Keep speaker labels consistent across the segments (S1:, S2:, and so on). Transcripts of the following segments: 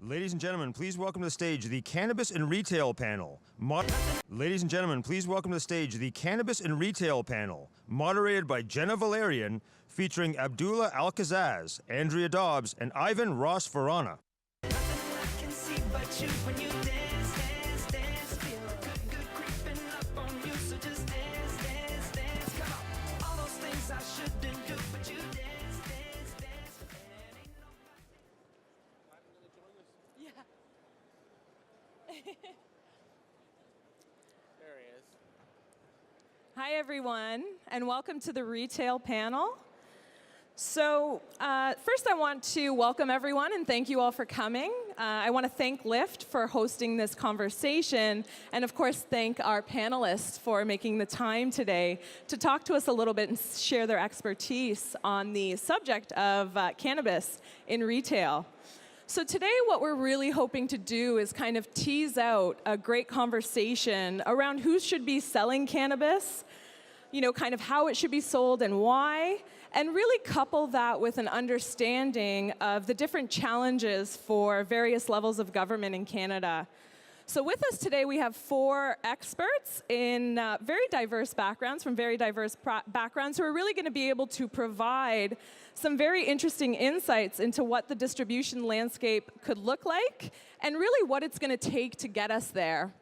S1: Ladies and gentlemen, please welcome to the stage the Cannabis and Retail panel. Ladies and gentlemen, please welcome to the stage the Cannabis and Retail panel, moderated by Jenna Valerian, featuring Abdullah Alcazaz, Andrea Dobbs, and Ivan Ross Verana.
S2: Hi, everyone, and welcome to the Retail panel. So first I want to welcome everyone and thank you all for coming. I want to thank Lyft for hosting this conversation, and of course thank our panelists for making the time today to talk to us a little bit and share their expertise on the subject of cannabis in retail. So today what we're really hoping to do is kind of tease out a great conversation around who should be selling cannabis, you know, kind of how it should be sold and why, and really couple that with an understanding of the different challenges for various levels of government in Canada. So with us today, we have 4 experts in very diverse backgrounds, from very diverse backgrounds, who are really going to be able to provide some very interesting insights into what the distribution landscape could look like, and really what it's going to take to get us there.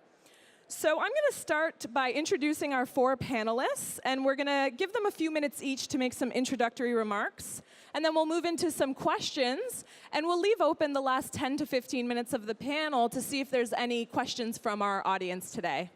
S2: So I'm going to start by introducing our 4 panelists, and we're going to give them a few minutes each to make some introductory remarks. And then we'll move into some questions, and we'll leave open the last 10 to 15 minutes of the panel to see if there's any questions from our audience today.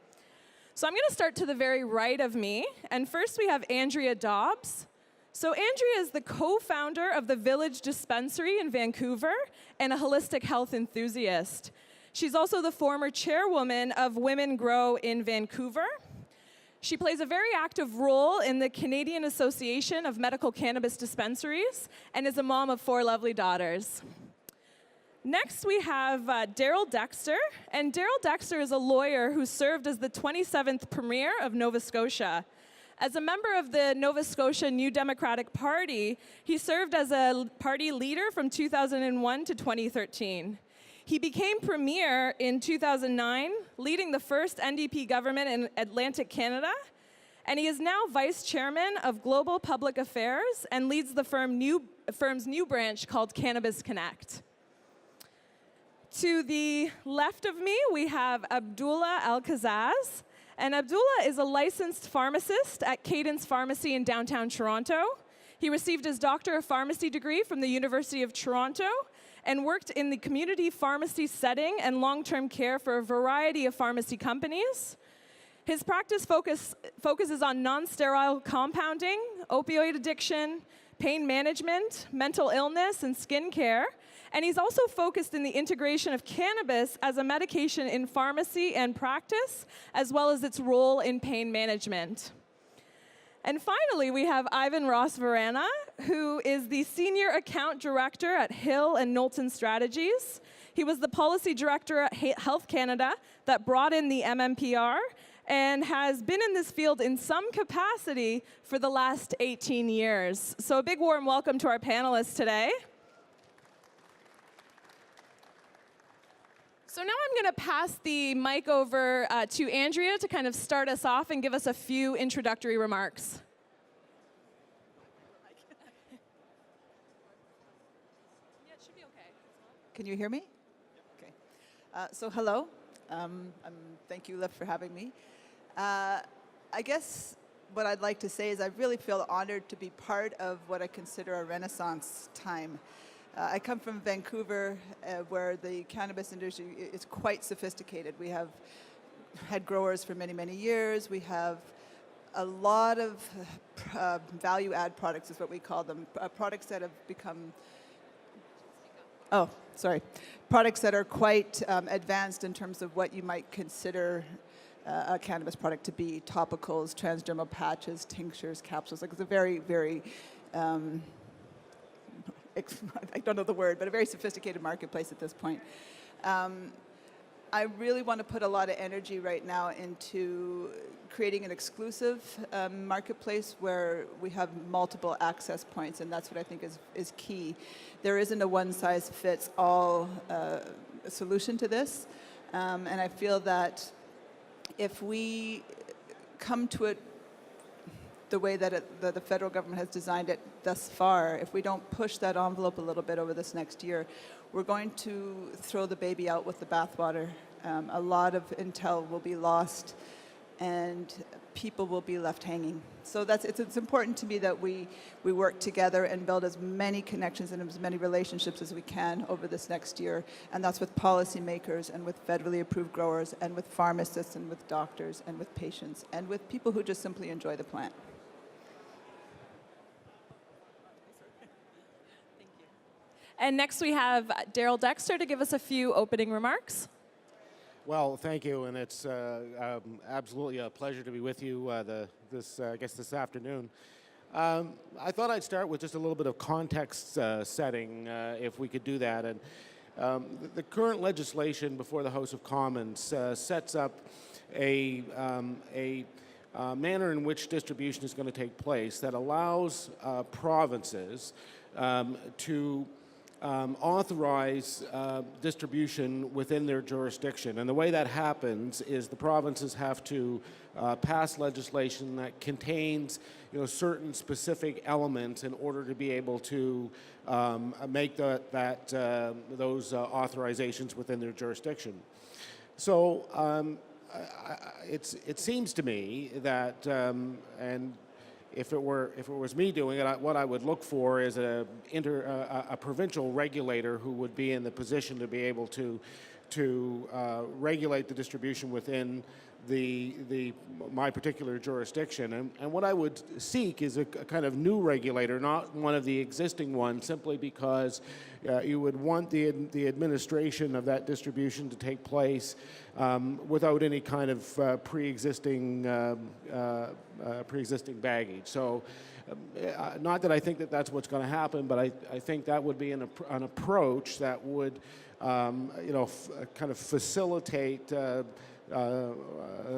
S2: So I'm going to start to the very right of me, and first we have Andrea Dobbs. So Andrea is the co-founder of the Village Dispensary in Vancouver and a holistic health enthusiast. She's also the former chairwoman of Women Grow in Vancouver. She plays a very active role in the Canadian Association of Medical Cannabis Dispensaries and is a mom of 4 lovely daughters. Next, we have Daryl Dexter, and Daryl Dexter is a lawyer who served as the 27th Premier of Nova Scotia. As a member of the Nova Scotia New Democratic Party, he served as a party leader from 2001 to 2013. He became Premier in 2009, leading the first NDP government in Atlantic Canada, and he is now Vice Chairman of Global Public Affairs and leads the firm's new branch called Cannabis Connect. To the left of me, we have Abdullah Alcazaz, and Abdullah is a licensed pharmacist at Cadence Pharmacy in downtown Toronto. He received his Doctor of Pharmacy degree from the University of Toronto and worked in the community pharmacy setting and long-term care for a variety of pharmacy companies. His practice focuses on non-sterile compounding, opioid addiction, pain management, mental illness, and skin care. And he's also focused in the integration of cannabis as a medication in pharmacy and practice, as well as its role in pain management. And finally, we have Ivan Ross Verana, who is the Senior Account Director at Hill and Knowlton Strategies. He was the Policy Director at Health Canada that brought in the MMPR and has been in this field in some capacity for the last 18 years. So a big warm welcome to our panelists today. So now I'm going to pass the mic over to Andrea to kind of start us off and give us a few introductory remarks.
S3: Yeah, it should be okay. Can you hear me? Okay. So hello. Thank you, Lyft, for having me. I guess what I'd like to say is I really feel honored to be part of what I consider a renaissance time. I come from Vancouver, where the cannabis industry is quite sophisticated. We have had growers for many, many years. We have a lot of value-add products, is what we call them, products that have become, products that are quite advanced in terms of what you might consider a cannabis product to be: topicals, transdermal patches, tinctures, capsules. Like, it's a very, very I don't know the word, but a very sophisticated marketplace at this point. I really want to put a lot of energy right now into creating an exclusive marketplace where we have multiple access points, and that's what I think is key. There isn't a one-size-fits-all solution to this. And I feel that if we come to it the way that the federal government has designed it thus far, if we don't push that envelope a little bit over this next year, we're going to throw the baby out with the bathwater. A lot of intel will be lost, and people will be left hanging. So it's important to me that we work together and build as many connections and as many relationships as we can over this next year. And that's with policymakers and with federally approved growers and with pharmacists and with doctors and with patients and with people who just simply enjoy the plant.
S2: And next we have Daryl Dexter to give us a few opening remarks.
S4: Well, thank you, and it's absolutely a pleasure to be with you this afternoon. I thought I'd start with just a little bit of context setting, if we could do that. And the current legislation before the House of Commons sets up a manner in which distribution is going to take place that allows provinces to authorize distribution within their jurisdiction. And the way that happens is the provinces have to pass legislation that contains, certain specific elements in order to be able to make those authorizations within their jurisdiction. So it seems to me that, and if it was me doing it, what I would look for is a provincial regulator who would be in the position to be able to regulate the distribution within my particular jurisdiction. And what I would seek is a kind of new regulator, not one of the existing ones, simply because you would want the administration of that distribution to take place without any kind of pre-existing baggage. So not that I think that that's what's going to happen, but I think that would be an approach that would kind of facilitate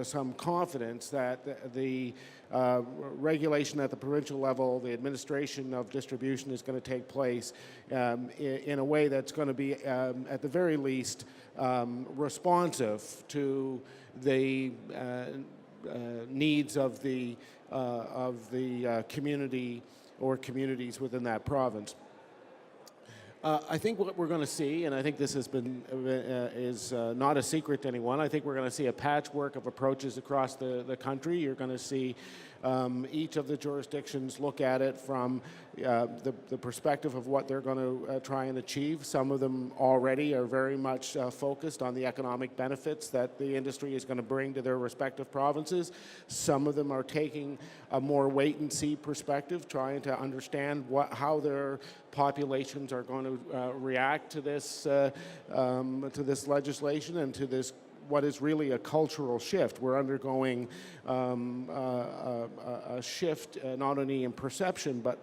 S4: some confidence that the regulation at the provincial level, the administration of distribution is going to take place in a way that's going to be, at the very least, responsive to the needs of the community or communities within that province. I think what we're going to see, and I think this has been is not a secret to anyone, I think we're going to see a patchwork of approaches across the country. You're going to see each of the jurisdictions look at it from the perspective of what they're going to try and achieve. Some of them already are very much focused on the economic benefits that the industry is going to bring to their respective provinces. Some of them are taking a more wait-and-see perspective, trying to understand how their populations are going to react to this legislation and to this what is really a cultural shift. We're undergoing a shift not only in perception, but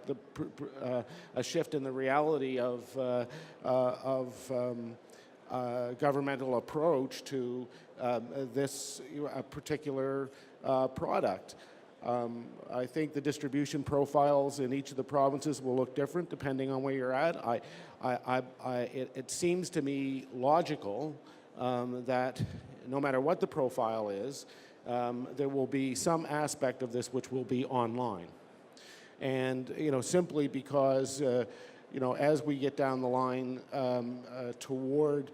S4: a shift in the reality of governmental approach to this particular product. I think the distribution profiles in each of the provinces will look different depending on where you're at. It seems to me logical that no matter what the profile is, there will be some aspect of this which will be online. And, simply because, as we get down the line toward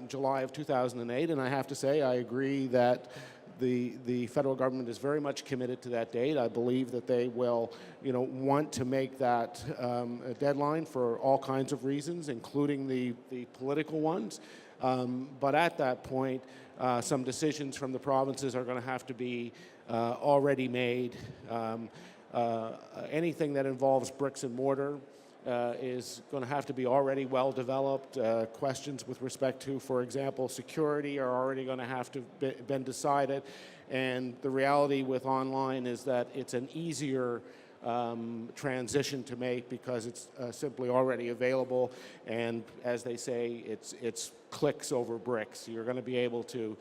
S4: July of 2008, and I have to say, I agree that the federal government is very much committed to that date. I believe that they will, want to make that a deadline for all kinds of reasons, including the political ones. But at that point, some decisions from the provinces are going to have to be already made. Anything that involves bricks and mortar is going to have to be already well developed. Questions with respect to, for example, security are already going to have to been decided. And the reality with online is that it's an easier transition to make because it's simply already available, and as they say, it's clicks over bricks. You're going to be able to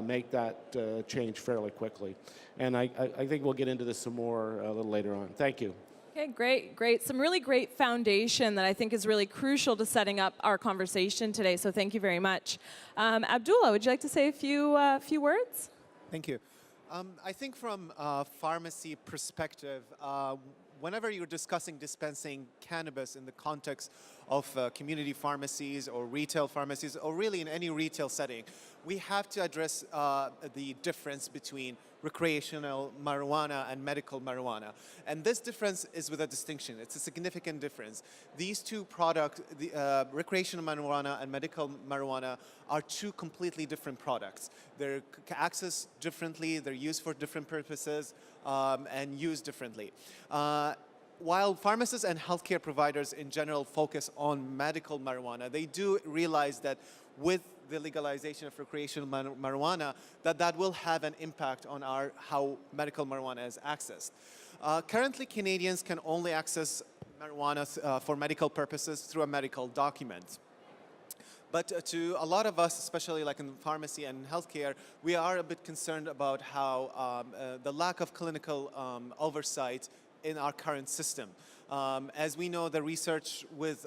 S4: make that change fairly quickly, and I think we'll get into this some more a little later on. Thank you.
S2: Okay, great, great. Some really great foundation that I think is really crucial to setting up our conversation today, so thank you very much. Abdullah, would you like to say a few words?
S5: Thank you. I think from a pharmacy perspective, whenever you're discussing dispensing cannabis in the context of community pharmacies or retail pharmacies, or really in any retail setting, we have to address the difference between recreational marijuana and medical marijuana. And this difference is with a distinction. It's a significant difference. These two products, the recreational marijuana and medical marijuana, are two completely different products. They're accessed differently, they're used for different purposes, and used differently. While pharmacists and healthcare providers in general focus on medical marijuana, they do realize that with the legalization of recreational marijuana, that will have an impact on how medical marijuana is accessed. Currently, Canadians can only access marijuana for medical purposes through a medical document. But to a lot of us, especially like in pharmacy and healthcare, we are a bit concerned about how the lack of clinical oversight in our current system. As we know, the research with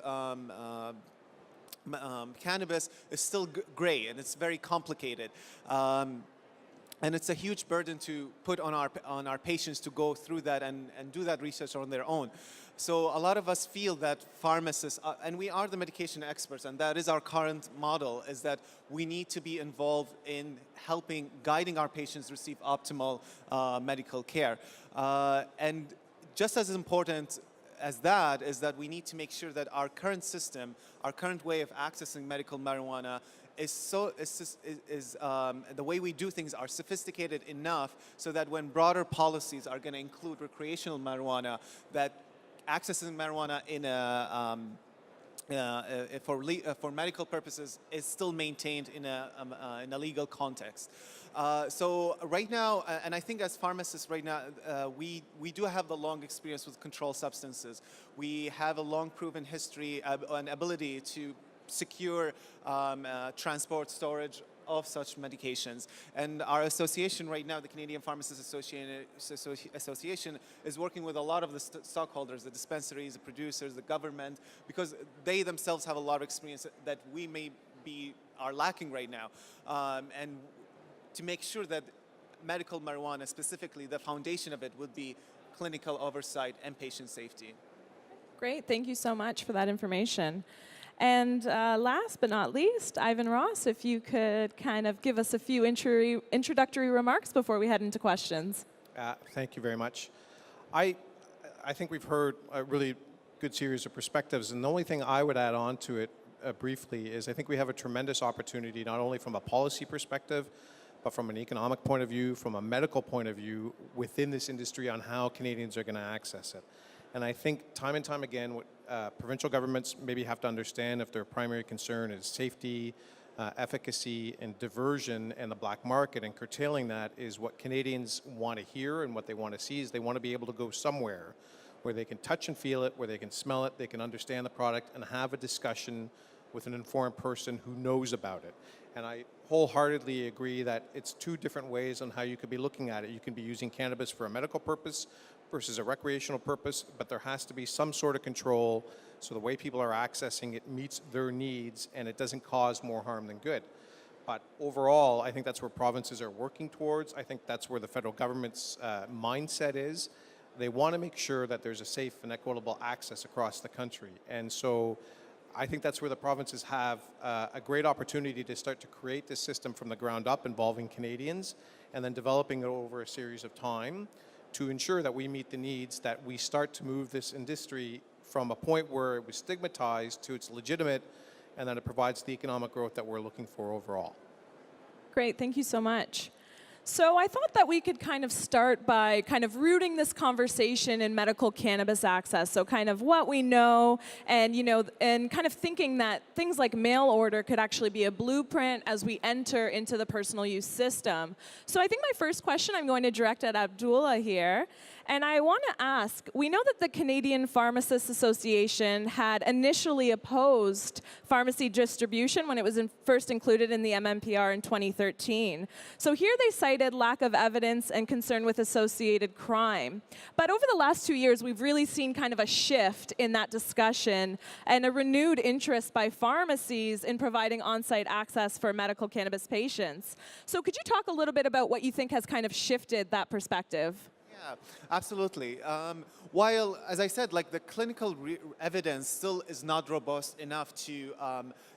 S5: cannabis is still gray, and it's very complicated. And it's a huge burden to put on our patients to go through that and do that research on their own. So a lot of us feel that pharmacists, and we are the medication experts, and that is our current model, is that we need to be involved in guiding our patients receive optimal medical care. And just as important as that is that we need to make sure that our current system, our current way of accessing medical marijuana the way we do things are sophisticated enough so that when broader policies are going to include recreational marijuana, that accessing marijuana in for medical purposes is still maintained in a legal context. So right now, and I think as pharmacists right now, we do have the long experience with controlled substances. We have a long proven history and ability to secure transport, storage of such medications. And our association right now, the Canadian Pharmacists Association, is working with a lot of the stockholders, the dispensaries, the producers, the government, because they themselves have a lot of experience that we are lacking right now. And to make sure that medical marijuana, specifically, the foundation of it would be clinical oversight and patient safety.
S2: Great, thank you so much for that information. And last but not least, Ivan Ross, if you could kind of give us a few introductory remarks before we head into questions.
S6: Thank you very much. I think we've heard a really good series of perspectives, and the only thing I would add on to it briefly is I think we have a tremendous opportunity, not only from a policy perspective, but from an economic point of view, from a medical point of view, within this industry on how Canadians are going to access it. And I think time and time again, what provincial governments maybe have to understand if their primary concern is safety, efficacy, and diversion and the black market, and curtailing that is what Canadians want to hear, and what they want to see is they want to be able to go somewhere where they can touch and feel it, where they can smell it, they can understand the product, and have a discussion with an informed person who knows about it. And I wholeheartedly agree that it's two different ways on how you could be looking at it. You can be using cannabis for a medical purpose versus a recreational purpose, but there has to be some sort of control so the way people are accessing it meets their needs and it doesn't cause more harm than good. But overall, I think that's where provinces are working towards. I think that's where the federal government's mindset is. They want to make sure that there's a safe and equitable access across the country. And so I think that's where the provinces have a great opportunity to start to create this system from the ground up involving Canadians, and then developing it over a series of time to ensure that we meet the needs, that we start to move this industry from a point where it was stigmatized to it's legitimate, and that it provides the economic growth that we're looking for overall.
S2: Great, thank you so much. So I thought that we could kind of start by kind of rooting this conversation in medical cannabis access. So kind of what we know, and and kind of thinking that things like mail order could actually be a blueprint as we enter into the personal use system. So I think my first question I'm going to direct at Abdullah here. And I want to ask, we know that the Canadian Pharmacists Association had initially opposed pharmacy distribution when it was first included in the MMPR in 2013. So here they cited lack of evidence and concern with associated crime. But over the last 2 years, we've really seen kind of a shift in that discussion and a renewed interest by pharmacies in providing on-site access for medical cannabis patients. So could you talk a little bit about what you think has kind of shifted that perspective?
S5: Yeah, absolutely. While, as I said, like the clinical evidence still is not robust enough to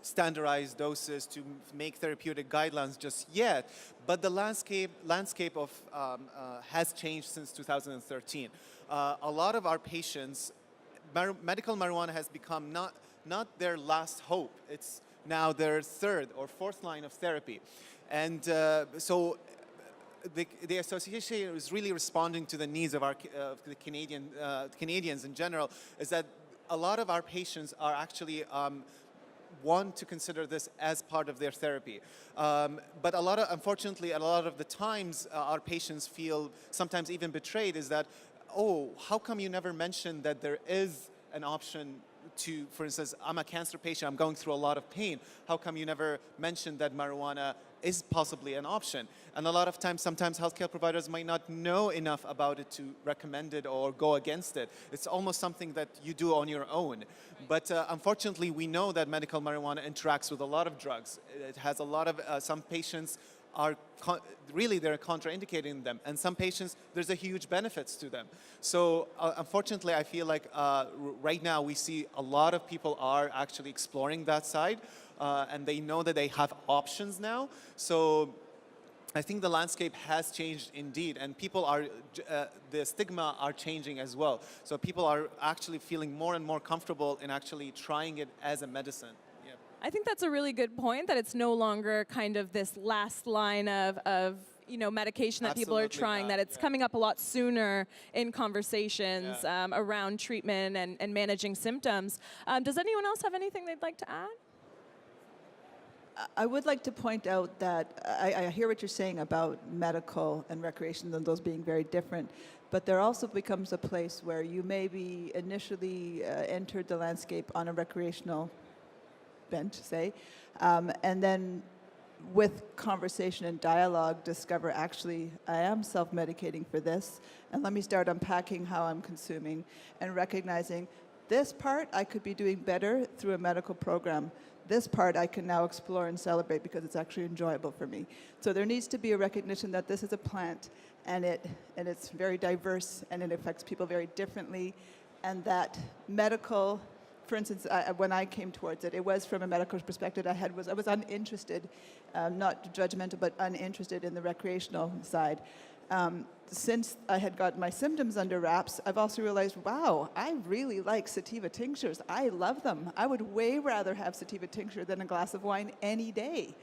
S5: standardize doses, to make therapeutic guidelines just yet, but the landscape of has changed since 2013. A lot of our patients, medical marijuana has become not their last hope. It's now their third or fourth line of therapy, and so. The association is really responding to the needs of the Canadians in general. Is that a lot of our patients are actually want to consider this as part of their therapy, but unfortunately, a lot of the times our patients feel sometimes even betrayed. Is that, oh, how come you never mentioned that there is an option to, for instance, I'm a cancer patient, I'm going through a lot of pain. How come you never mentioned that marijuana is possibly an option? And a lot of times, sometimes healthcare providers might not know enough about it to recommend it or go against it. It's almost something that you do on your own. But unfortunately, we know that medical marijuana interacts with a lot of drugs. It has a lot of, some patients are really they're contraindicating them, and some patients there's a huge benefits to them. So unfortunately, I feel like right now we see a lot of people are actually exploring that side, and they know that they have options now. So I think the landscape has changed indeed, and people are the stigma are changing as well. So people are actually feeling more and more comfortable in actually trying it as a medicine.
S2: I think that's a really good point, that it's no longer kind of this last line of medication that people are trying, that it's coming up a lot sooner in conversations around treatment and managing symptoms. Does anyone else have anything they'd like to add?
S3: I would like to point out that I hear what you're saying about medical and recreational and those being very different, but there also becomes a place where you maybe initially entered the landscape on a recreational bent, say, and then with conversation and dialogue discover, actually, I am self-medicating for this, and let me start unpacking how I'm consuming and recognizing this part I could be doing better through a medical program. This part I can now explore and celebrate because it's actually enjoyable for me. So there needs to be a recognition that this is a plant, and it's very diverse, and it affects people very differently, and that medical, for instance, when I came towards it, it was from a medical perspective. I was uninterested, not judgmental, but uninterested in the recreational side. Since I had got my symptoms under wraps, I've also realized, wow, I really like sativa tinctures. I love them. I would way rather have sativa tincture than a glass of wine any day.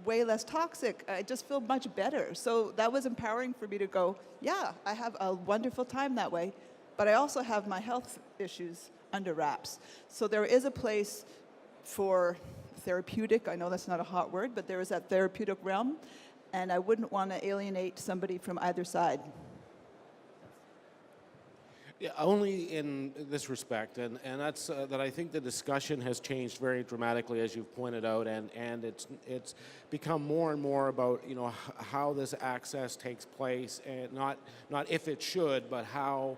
S3: Way less toxic. I just feel much better. So that was empowering for me to go, yeah, I have a wonderful time that way, but I also have my health issues under wraps. So there is a place for therapeutic, I know that's not a hot word, but there is that therapeutic realm, and I wouldn't want to alienate somebody from either side.
S4: Yeah, only in this respect, and that's that I think the discussion has changed very dramatically, as you've pointed out, and it's become more and more about how this access takes place, and not if it should, but how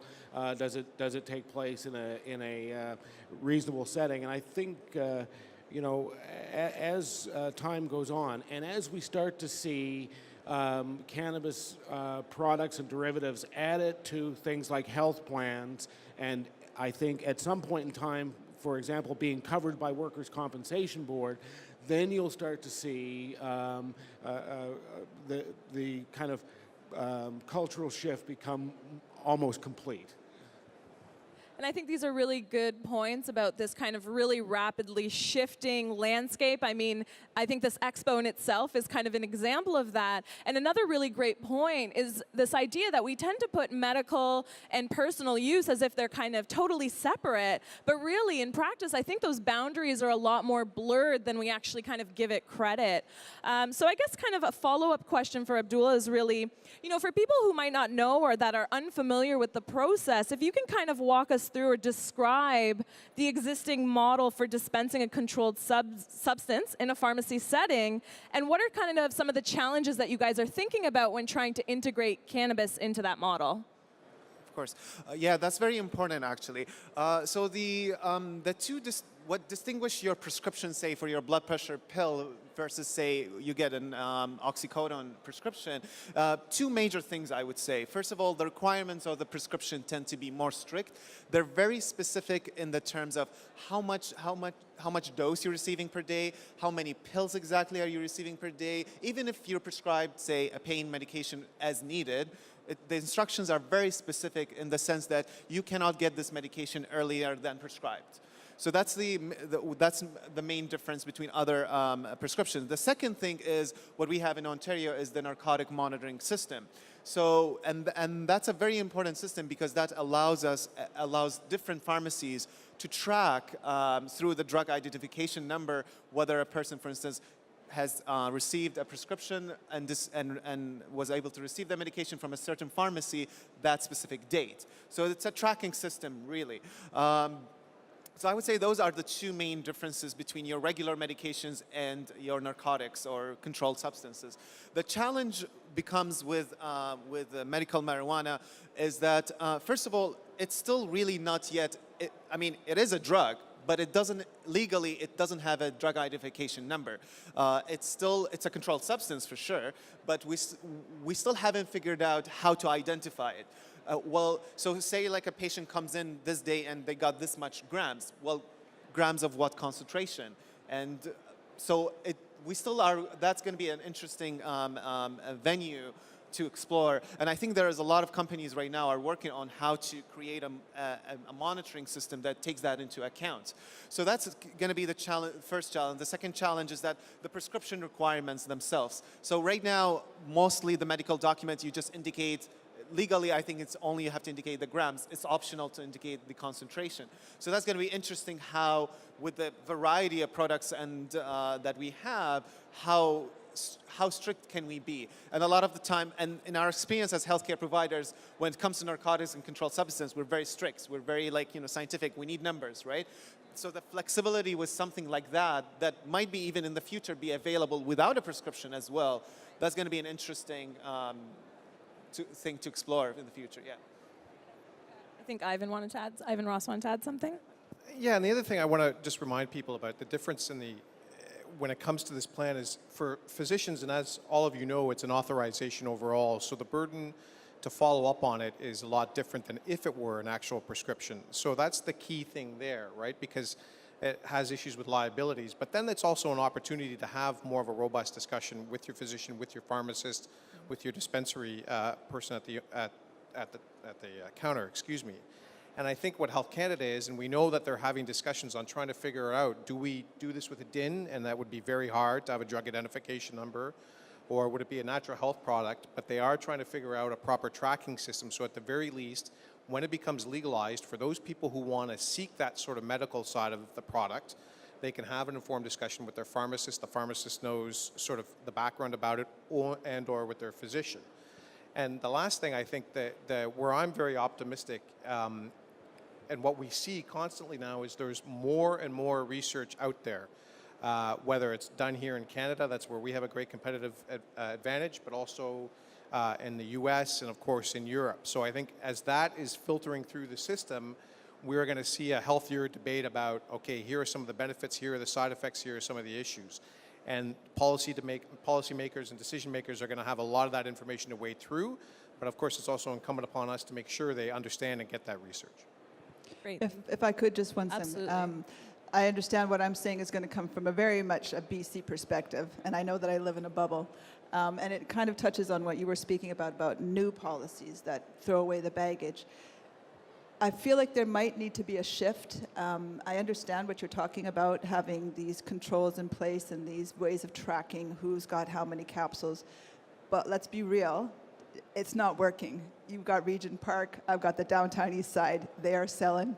S4: does it take place in a reasonable setting. And I think as time goes on, and as we start to see cannabis products and derivatives added to things like health plans, and I think at some point in time, for example, being covered by Workers' Compensation Board, then you'll start to see the kind of cultural shift become almost complete.
S2: And I think these are really good points about this kind of really rapidly shifting landscape. I mean, I think this expo in itself is kind of an example of that. And another really great point is this idea that we tend to put medical and personal use as if they're kind of totally separate. But really, in practice, I think those boundaries are a lot more blurred than we actually kind of give it credit. So I guess kind of a follow-up question for Abdullah is really, you know, for people who might not know or that are unfamiliar with the process, if you can kind of walk us through or describe the existing model for dispensing a controlled substance in a pharmacy setting, and what are kind of some of the challenges that you guys are thinking about when trying to integrate cannabis into that model?
S5: Of course. Yeah, that's very important, actually. So the two what distinguish your prescription, say, for your blood pressure pill versus, say, you get an oxycodone prescription, two major things, I would say. First of all, the requirements of the prescription tend to be more strict. They're very specific in the terms of how much dose you're receiving per day, how many pills exactly are you receiving per day. Even if you're prescribed, say, a pain medication as needed, the instructions are very specific in the sense that you cannot get this medication earlier than prescribed. So that's the main difference between other prescriptions. The second thing is what we have in Ontario is the narcotic monitoring system. So and that's a very important system because that allows different pharmacies to track through the drug identification number whether a person, for instance, has received a prescription and was able to receive the medication from a certain pharmacy that specific date. So it's a tracking system, really. So I would say those are the two main differences between your regular medications and your narcotics or controlled substances. The challenge becomes with medical marijuana is that, first of all, it's still really not yet, I mean, it is a drug, but it doesn't have a drug identification number. It's a controlled substance for sure, but we still haven't figured out how to identify it. Well, so say like a patient comes in this day and they got this much grams. Well, grams of what concentration? And so that's going to be an interesting venue to explore. And I think there is a lot of companies right now are working on how to create a monitoring system that takes that into account. So that's going to be the first challenge. The second challenge is that the prescription requirements themselves. So right now, mostly the medical documents, you just indicate legally, I think it's only you have to indicate the grams. It's optional to indicate the concentration. So that's going to be interesting how, with the variety of products and that we have, how strict can we be? And a lot of the time, and in our experience as healthcare providers, when it comes to narcotics and controlled substance, we're very strict. We're very scientific. We need numbers, right? So the flexibility with something like that might be even in the future be available without a prescription as well. That's going to be an interesting thing to explore in the future, yeah.
S2: I think Ivan Ross wanted to add something.
S6: Yeah, and the other thing I want to just remind people about the difference in when it comes to this plan is for physicians, and as all of you know, it's an authorization overall, so the burden to follow up on it is a lot different than if it were an actual prescription. So that's the key thing there, right? Because it has issues with liabilities, but then it's also an opportunity to have more of a robust discussion with your physician, with your pharmacist, with your dispensary person at the counter, excuse me. And I think what Health Canada is, and we know that they're having discussions on trying to figure out, do we do this with a DIN, and that would be very hard to have a drug identification number, or would it be a natural health product? But they are trying to figure out a proper tracking system, so at the very least, when it becomes legalized, for those people who want to seek that sort of medical side of the product, they can have an informed discussion with their pharmacist. The pharmacist knows sort of the background about it, or with their physician. And the last thing I think that where I'm very optimistic, and what we see constantly now is there's more and more research out there, whether it's done here in Canada, that's where we have a great competitive advantage, but also in the US and of course in Europe. So I think as that is filtering through the system, we're going to see a healthier debate about, okay, here are some of the benefits, here are the side effects, here are some of the issues. And policymakers and decision makers are going to have a lot of that information to wade through, but of course it's also incumbent upon us to make sure they understand and get that research.
S2: Great.
S3: If I could just one
S2: Absolutely.
S3: second. I understand what I'm saying is going to come from a very much a BC perspective, and I know that I live in a bubble. And it kind of touches on what you were speaking about new policies that throw away the baggage. I feel like there might need to be a shift. I understand what you're talking about, having these controls in place and these ways of tracking who's got how many capsules. But let's be real, it's not working. You've got Regent Park, I've got the downtown east side. They are selling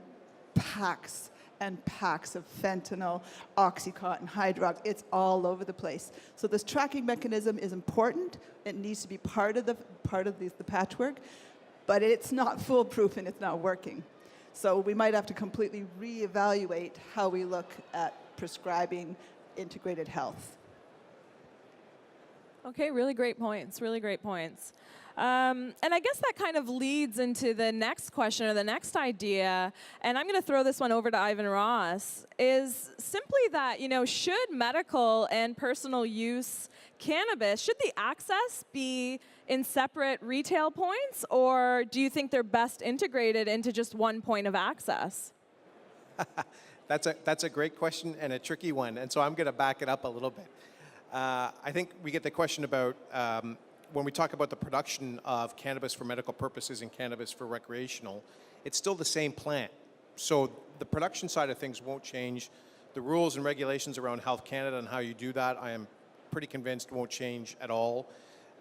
S3: packs and packs of fentanyl, Oxycontin, Hydrox. It's all over the place. So this tracking mechanism is important. It needs to be part of the patchwork, but it's not foolproof and it's not working. So we might have to completely reevaluate how we look at prescribing integrated health.
S2: Okay, really great points, really great points. And I guess that kind of leads into the next question or the next idea, and I'm going to throw this one over to Ivan Ross, is simply that, should medical and personal use cannabis, should the access be in separate retail points, or do you think they're best integrated into just one point of access?
S6: That's a great question and a tricky one, and so I'm going to back it up a little bit. I think we get the question about when we talk about the production of cannabis for medical purposes and cannabis for recreational, it's still the same plant. So the production side of things won't change. The rules and regulations around Health Canada and how you do that, I am pretty convinced won't change at all.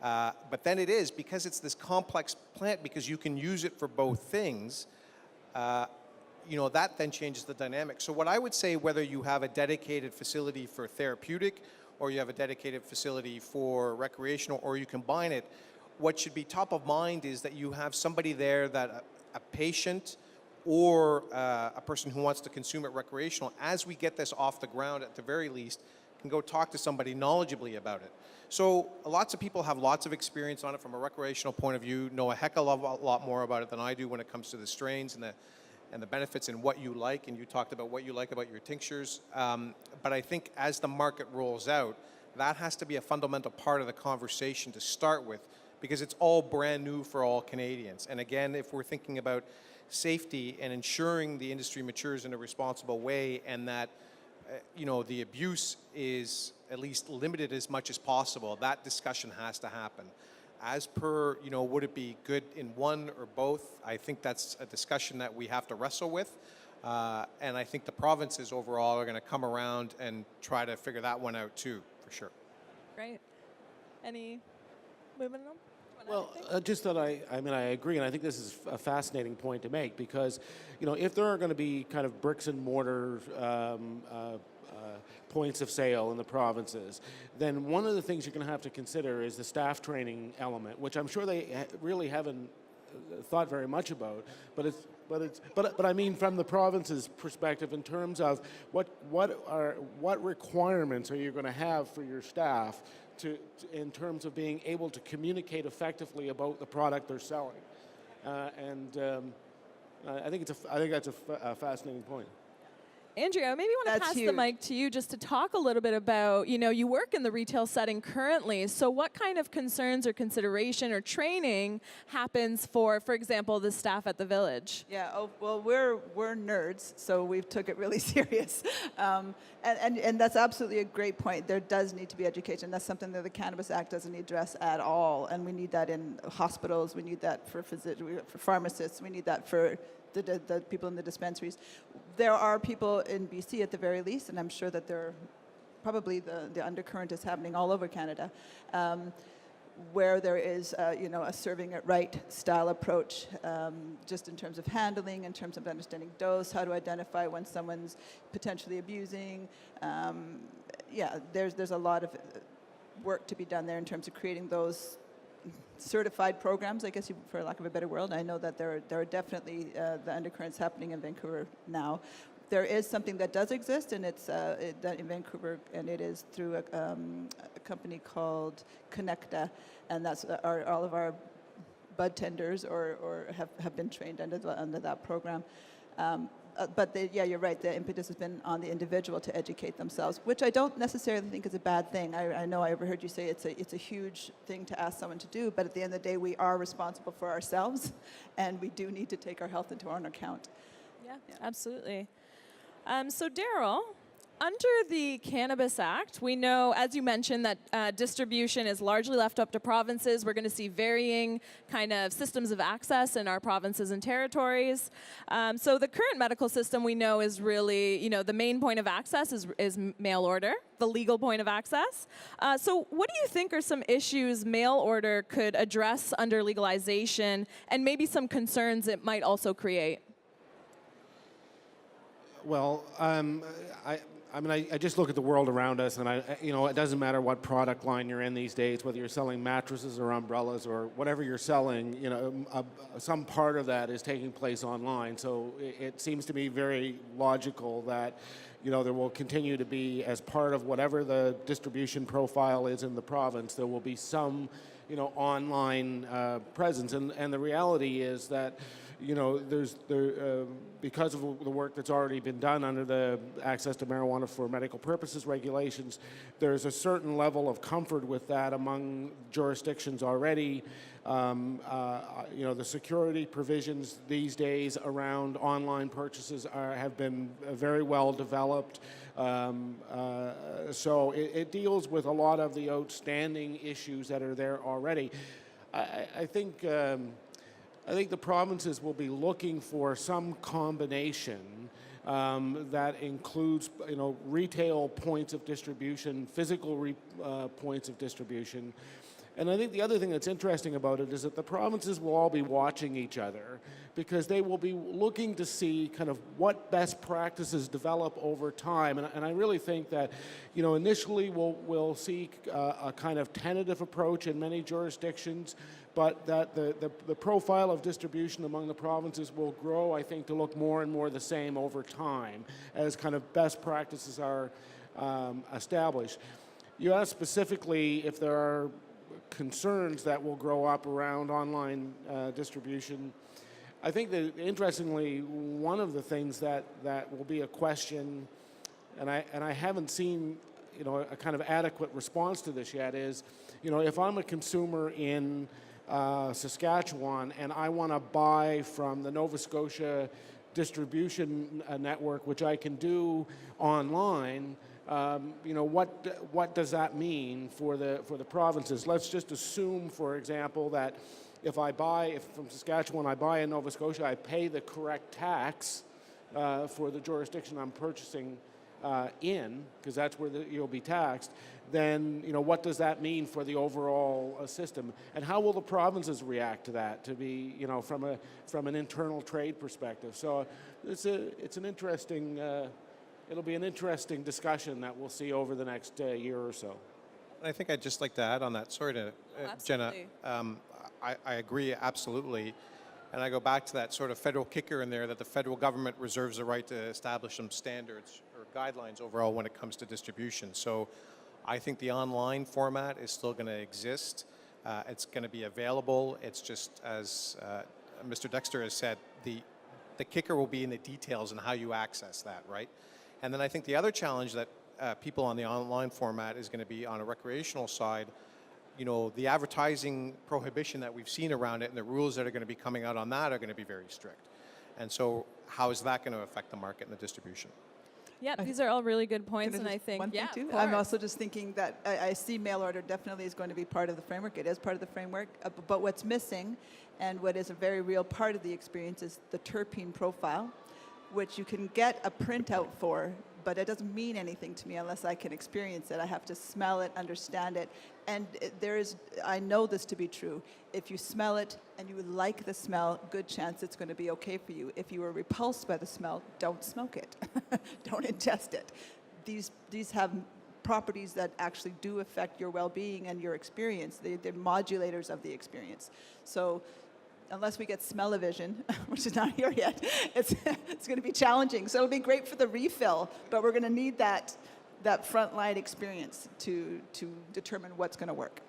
S6: But then it is, because it's this complex plant, because you can use it for both things, that then changes the dynamic. So what I would say, whether you have a dedicated facility for therapeutic or you have a dedicated facility for recreational, or you combine it, what should be top of mind is that you have somebody there that a patient or a person who wants to consume it recreational, as we get this off the ground at the very least, can go talk to somebody knowledgeably about it. So lots of people have lots of experience on it from a recreational point of view, know a heck of a lot more about it than I do when it comes to the strains and the benefits and what you like, and you talked about what you like about your tinctures. But I think as the market rolls out, that has to be a fundamental part of the conversation to start with, because it's all brand new for all Canadians. And again, if we're thinking about safety and ensuring the industry matures in a responsible way, and that the abuse is at least limited as much as possible, that discussion has to happen. As per, would it be good in one or both? I think that's a discussion that we have to wrestle with. And I think the provinces overall are going to come around and try to figure that one out too, for sure.
S2: Great. Any movement on?
S4: Well, just that I agree, and I think this is a fascinating point to make, because, if there are going to be kind of bricks and mortar points of sale in the provinces, then one of the things you're going to have to consider is the staff training element, which I'm sure they really haven't thought very much about. But I mean, from the province's perspective, in terms of what requirements are you going to have for your staff in terms of being able to communicate effectively about the product they're selling, I think that's a fascinating point.
S2: Andrea, maybe want to
S3: That's
S2: pass
S3: huge.
S2: the mic to you just to talk a little bit about, you work in the retail setting currently, so what kind of concerns or consideration or training happens for example, the staff at the Village?
S3: Yeah, well, we're nerds, so we've took it really serious. And that's absolutely a great point. There does need to be education. That's something that the Cannabis Act doesn't address at all, and we need that in hospitals, we need that for pharmacists, we need that for the people in the dispensaries. There are people in BC at the very least, and I'm sure that there probably the undercurrent is happening all over Canada, where there is a serving it right style approach, just in terms of handling, in terms of understanding dose, how to identify when someone's potentially abusing. There's a lot of work to be done there in terms of creating those certified programs, I guess, for lack of a better word. I know that there are definitely the undercurrents happening in Vancouver now. There is something that does exist, and it's in Vancouver, and it is through a company called Connecta, and that's all of our bud tenders or have been trained under that program. But you're right. The impetus has been on the individual to educate themselves, which I don't necessarily think is a bad thing. I know I overheard you say it's a huge thing to ask someone to do, but at the end of the day, we are responsible for ourselves, and we do need to take our health into our own account.
S2: Yeah, absolutely. So Daryl, Under the Cannabis Act, we know, as you mentioned, that distribution is largely left up to provinces. We're going to see varying kind of systems of access in our provinces and territories. So the current medical system we know is really, you know, the main point of access is mail order, the legal point of access. So what do you think are some issues mail order could address under legalization, and maybe some concerns it might also create?
S4: Well, I mean, I just look at the world around us, and you know, it doesn't matter what product line you're in these days, whether you're selling mattresses or umbrellas or whatever you're selling, you know, some part of that is taking place online. So it seems to me very logical that, you know, there will continue to be, as part of whatever the distribution profile is in the province, there will be some, you know, online presence. And the reality is that, you know, because of the work that's already been done under the access to marijuana for medical purposes regulations, there's a certain level of comfort with that among jurisdictions already. You know, the security provisions these days around online purchases have been very well developed. So it deals with a lot of the outstanding issues that are there already. I think the provinces will be looking for some combination that includes, you know, retail points of distribution, physical points of distribution. And I think the other thing that's interesting about it is that the provinces will all be watching each other, because they will be looking to see kind of what best practices develop over time. And I really think that, you know, initially we'll see a kind of tentative approach in many jurisdictions, but that the profile of distribution among the provinces will grow, I think, to look more and more the same over time as kind of best practices are established. You asked specifically if there are concerns that will grow up around online distribution. I think that, interestingly, one of the things that will be a question, and I haven't seen, you know, a kind of adequate response to this yet, is, you know, if I'm a consumer in Saskatchewan and I want to buy from the Nova Scotia distribution network, which I can do online, you know, what does that mean for the provinces? Let's just assume, for example, that if from Saskatchewan I buy in Nova Scotia, I pay the correct tax for the jurisdiction I'm purchasing in, because that's where you'll be taxed. Then, you know, what does that mean for the overall system, and how will the provinces react to that? To be, you know, from an internal trade perspective. So it's an interesting. It'll be an interesting discussion that we'll see over the next year or so.
S6: I think I'd just like to add on that. Sorry to, Jenna. I agree absolutely. And I go back to that sort of federal kicker in there, that the federal government reserves the right to establish some standards or guidelines overall when it comes to distribution. So I think the online format is still going to exist. It's going to be available. It's just, as Mr. Dexter has said, the kicker will be in the details and how you access that, right? And then I think the other challenge that people on the online format is going to be on a recreational side. You know, the advertising prohibition that we've seen around it and the rules that are going to be coming out on that are going to be very strict. And so how is that going to affect the market and the distribution?
S2: Yeah, these are all really good points, and I think,
S3: one thing too? I'm also just thinking that I see mail order definitely is going to be part of the framework. It is part of the framework, but what's missing, and what is a very real part of the experience, is the terpene profile, which you can get a printout for, but it doesn't mean anything to me unless I can experience it. I have to smell it, understand it, and I know this to be true. If you smell it and you like the smell, good chance it's going to be okay for you. If you are repulsed by the smell, don't smoke it. Don't ingest it. These have properties that actually do affect your well-being and your experience. They're modulators of the experience. So unless we get smell-o-vision, which is not here yet, it's going to be challenging. So it'll be great for the refill, but we're going to need that frontline experience to determine what's going to work.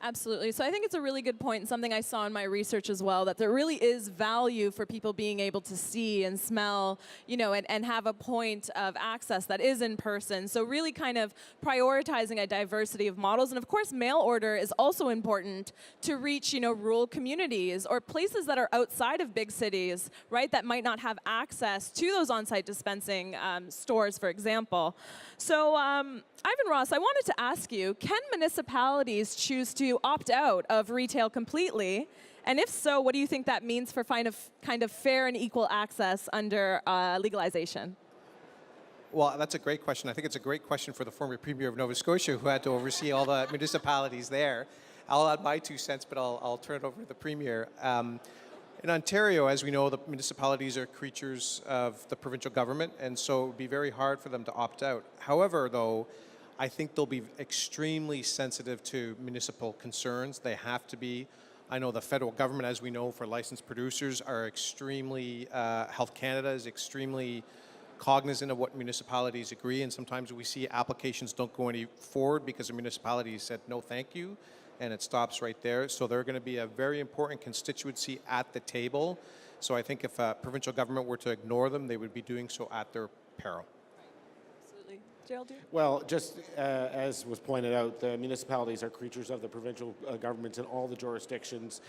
S2: Absolutely. So I think it's a really good point, and something I saw in my research as well, that there really is value for people being able to see and smell, and have a point of access that is in person. So really kind of prioritizing a diversity of models. And of course, mail order is also important to reach, rural communities or places that are outside of big cities, right, that might not have access to those on-site dispensing stores, for example. So Ivan Ross, I wanted to ask you, can municipalities choose to opt out of retail completely? And if so, what do you think that means for kind of fair and equal access under legalization?
S6: Well, that's a great question. I think it's a great question for the former Premier of Nova Scotia, who had to oversee all the municipalities there. I'll add my 2 cents, but I'll turn it over to the Premier. In Ontario, as we know, the municipalities are creatures of the provincial government, and so it would be very hard for them to opt out. However, though, I think they'll be extremely sensitive to municipal concerns. They have to be. I know the federal government, as we know, for licensed producers are extremely, Health Canada is extremely cognizant of what municipalities agree, and sometimes we see applications don't go any forward because the municipality said no thank you, and it stops right there. So they're going to be a very important constituency at the table. So I think if a provincial government were to ignore them, they would be doing so at their peril.
S2: Absolutely. Gerald?
S4: Well, just as was pointed out, the municipalities are creatures of the provincial governments in all the jurisdictions.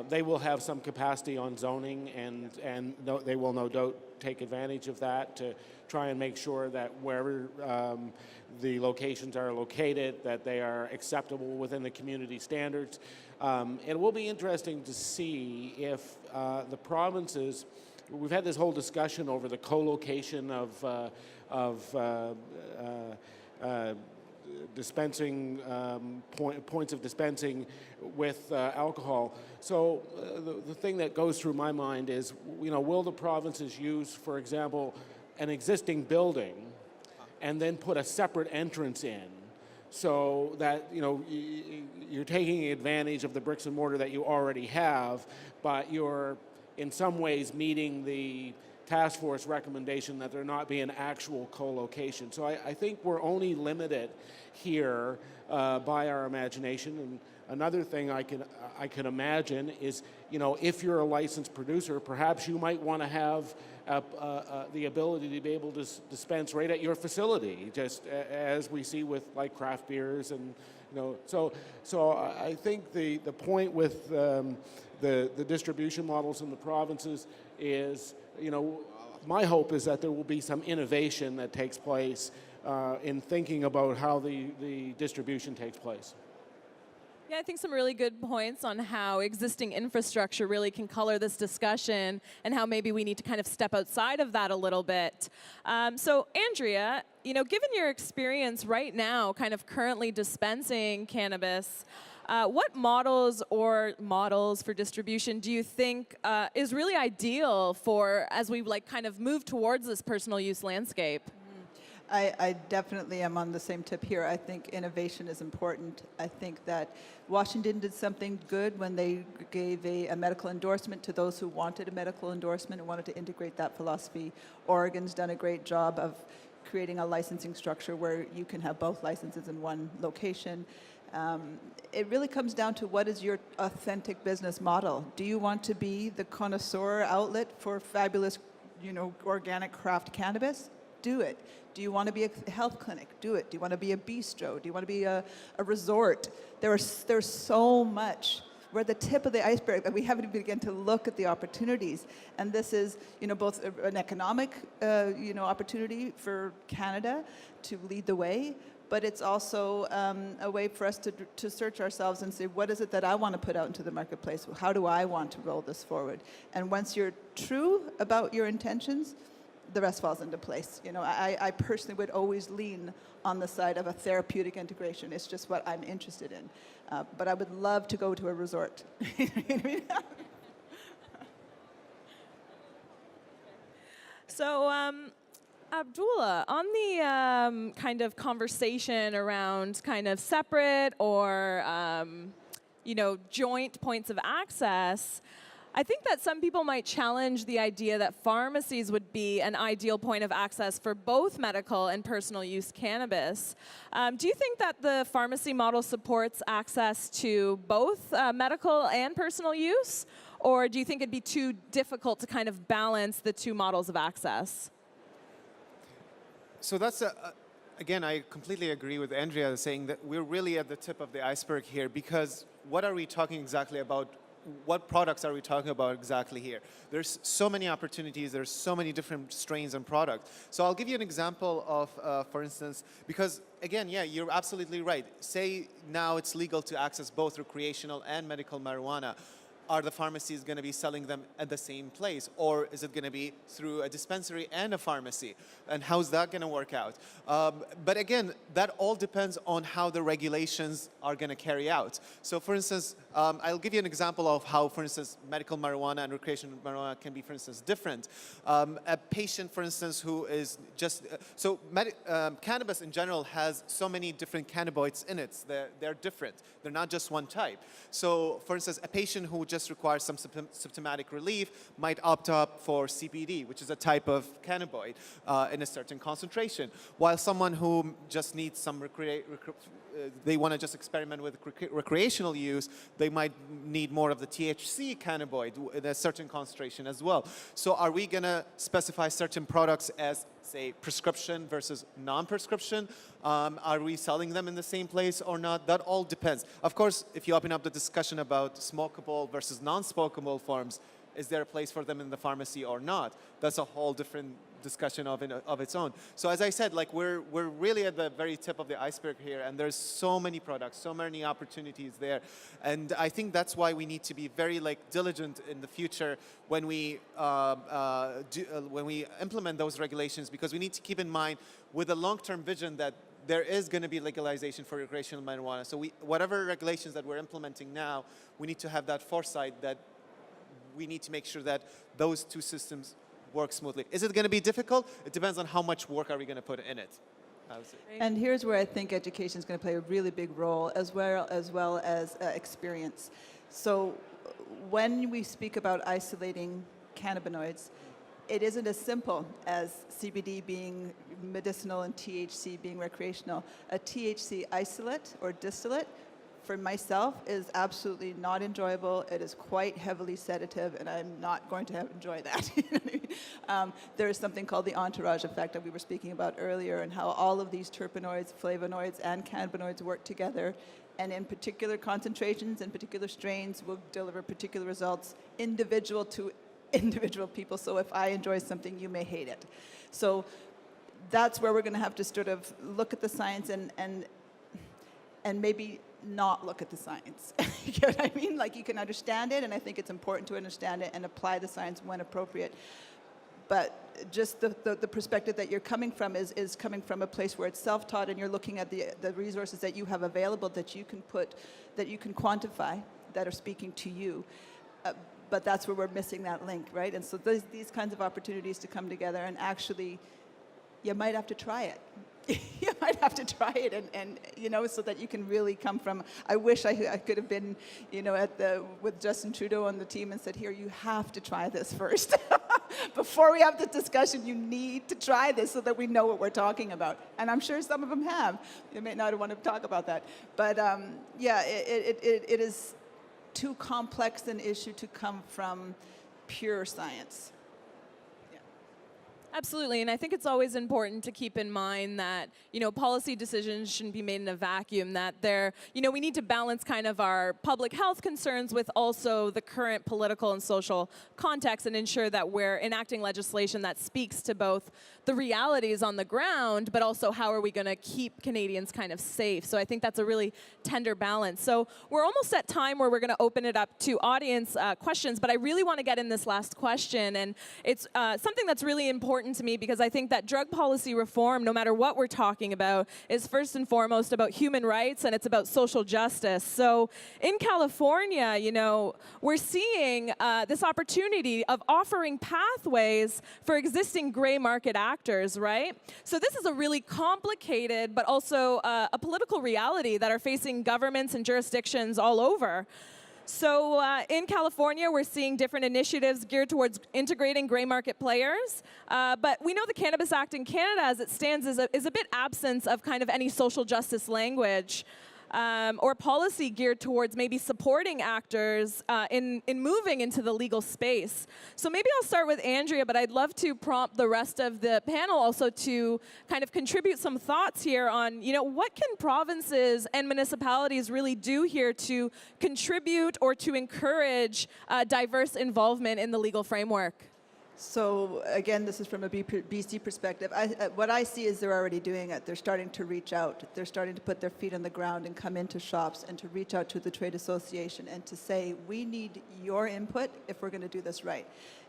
S4: They will have some capacity on zoning, and they will no doubt take advantage of that to try and make sure that wherever the locations are located, that they are acceptable within the community standards. It will be interesting to see if the provinces, we've had this whole discussion over the co-location of dispensing points of dispensing with alcohol. So the thing that goes through my mind is, will the provinces use, for example, an existing building and then put a separate entrance in, so that you're taking advantage of the bricks and mortar that you already have, but you're in some ways meeting the task force recommendation that there not be an actual co-location. So I think we're only limited here by our imagination. And another thing I can imagine is, if you're a licensed producer, perhaps you might want to have the ability to be able to dispense right at your facility, just as we see with like craft beers and so I think the point with the distribution models in the provinces is, my hope is that there will be some innovation that takes place in thinking about how the distribution takes place.
S2: Yeah, I think some really good points on how existing infrastructure really can color this discussion and how maybe we need to kind of step outside of that a little bit. So Andrea, given your experience right now, kind of currently dispensing cannabis, what models for distribution do you think is really ideal for as we kind of move towards this personal use landscape?
S3: I definitely am on the same tip here. I think innovation is important. I think that Washington did something good when they gave a medical endorsement to those who wanted a medical endorsement and wanted to integrate that philosophy. Oregon's done a great job of creating a licensing structure where you can have both licenses in one location. It really comes down to what is your authentic business model. Do you want to be the connoisseur outlet for fabulous, organic craft cannabis? Do it. Do you want to be a health clinic? Do it. Do you want to be a bistro? Do you want to be a resort? There's so much. We're at the tip of the iceberg, and we haven't even begun to look at the opportunities. And this is, both an economic, opportunity for Canada to lead the way, but it's also a way for us to search ourselves and say, what is it that I want to put out into the marketplace? How do I want to roll this forward? And once you're true about your intentions, the rest falls into place. I personally would always lean on the side of a therapeutic integration. It's just what I'm interested in. But I would love to go to a resort.
S2: So, Abdullah, on the kind of conversation around kind of separate or, joint points of access, I think that some people might challenge the idea that pharmacies would be an ideal point of access for both medical and personal use cannabis. Do you think that the pharmacy model supports access to both medical and personal use? Or do you think it'd be too difficult to kind of balance the two models of access?
S5: So that's again, I completely agree with Andrea saying that we're really at the tip of the iceberg here, because what are we talking exactly about? What products are we talking about exactly here? There's so many opportunities, there's so many different strains and products. So I'll give you an example of, for instance, because again, yeah, you're absolutely right. Say now it's legal to access both recreational and medical marijuana. Are the pharmacies going to be selling them at the same place? Or is it going to be through a dispensary and a pharmacy? And how's that going to work out? But again, that all depends on how the regulations are going to carry out. So for instance, I'll give you an example of how, for instance, medical marijuana and recreational marijuana can be, for instance, different. A patient, for instance, who is just, cannabis in general has so many different cannabinoids in it. They're different. They're not just one type. So for instance, a patient who just requires some symptomatic relief might opt up for CBD, which is a type of cannabinoid in a certain concentration, while someone who just needs some they want to just experiment with recreational use, they might need more of the THC cannabinoid in a certain concentration as well. So are we going to specify certain products as, say, prescription versus non-prescription? Are we selling them in the same place or not? That all depends. Of course, if you open up the discussion about smokable versus non-smokable forms, is there a place for them in the pharmacy or not? That's a whole different discussion of its own. So as I said, like we're really at the very tip of the iceberg here, and there's so many products, so many opportunities there, and I think that's why we need to be very diligent in the future when we implement those regulations, because we need to keep in mind with a long-term vision that there is going to be legalization for recreational marijuana. So whatever regulations that we're implementing now, we need to have that foresight that we need to make sure that those two systems work smoothly. Is it going to be difficult? It depends on how much work are we going to put in it.
S3: And here's where I think education is going to play a really big role, as well as experience. So when we speak about isolating cannabinoids, it isn't as simple as CBD being medicinal and THC being recreational. A THC isolate or distillate for myself is absolutely not enjoyable. It is quite heavily sedative, and I'm not going to enjoy that. You know what I mean? There is something called the entourage effect that we were speaking about earlier, and how all of these terpenoids, flavonoids, and cannabinoids work together, and in particular concentrations and particular strains will deliver particular results individual to individual people. So if I enjoy something, you may hate it. So that's where we're going to have to sort of look at the science and maybe not look at the science. You get what I mean? Like, you can understand it, and I think it's important to understand it and apply the science when appropriate. But just the perspective that you're coming from is coming from a place where it's self-taught, and you're looking at the resources that you have available that you can quantify, that are speaking to you. But that's where we're missing that link, right? And so these kinds of opportunities to come together, and actually, you might have to try it. You might have to try it, and you know, so that you can really come from. I wish I could have been, you know, with Justin Trudeau on the team and said, here, you have to try this first. Before we have this discussion, you need to try this so that we know what we're talking about. And I'm sure some of them have. They may not want to talk about that. But yeah, it is too complex an issue to come from pure science.
S2: Absolutely, and I think it's always important to keep in mind that, you know, policy decisions shouldn't be made in a vacuum, that we need to balance kind of our public health concerns with also the current political and social context, and ensure that we're enacting legislation that speaks to both the realities on the ground, but also how are we going to keep Canadians kind of safe. So I think that's a really tender balance. So we're almost at time where we're going to open it up to audience questions, but I really want to get in this last question, and it's something that's really important to me, because I think that drug policy reform, no matter what we're talking about, is first and foremost about human rights, and it's about social justice. So in California, you know, we're seeing this opportunity of offering pathways for existing gray market actors, right? So this is a really complicated, but also a political reality that are facing governments and jurisdictions all over. So in California, we're seeing different initiatives geared towards integrating gray market players. But we know the Cannabis Act in Canada, as it stands, is a bit absent of kind of any social justice language. Or policy geared towards maybe supporting actors in moving into the legal space. So maybe I'll start with Andrea, but I'd love to prompt the rest of the panel also to kind of contribute some thoughts here on, what can provinces and municipalities really do here to contribute or to encourage diverse involvement in the legal framework?
S3: So again, this is from a BC perspective. What I see is they're already doing it. They're starting to reach out. They're starting to put their feet on the ground and come into shops and to reach out to the trade association and to say, we need your input if we're going to do this right.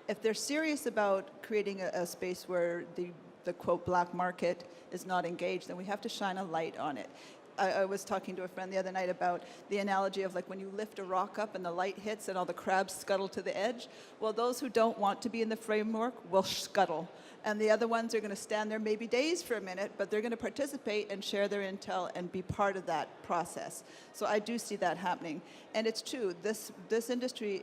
S3: If they're serious about creating a space where the quote black market is not engaged, then we have to shine a light on it. I was talking to a friend the other night about the analogy of like when you lift a rock up and the light hits and all the crabs scuttle to the edge. Well, those who don't want to be in the framework will scuttle. And the other ones are going to stand there maybe days for a minute, but they're going to participate and share their intel and be part of that process. So I do see that happening. And it's true, this industry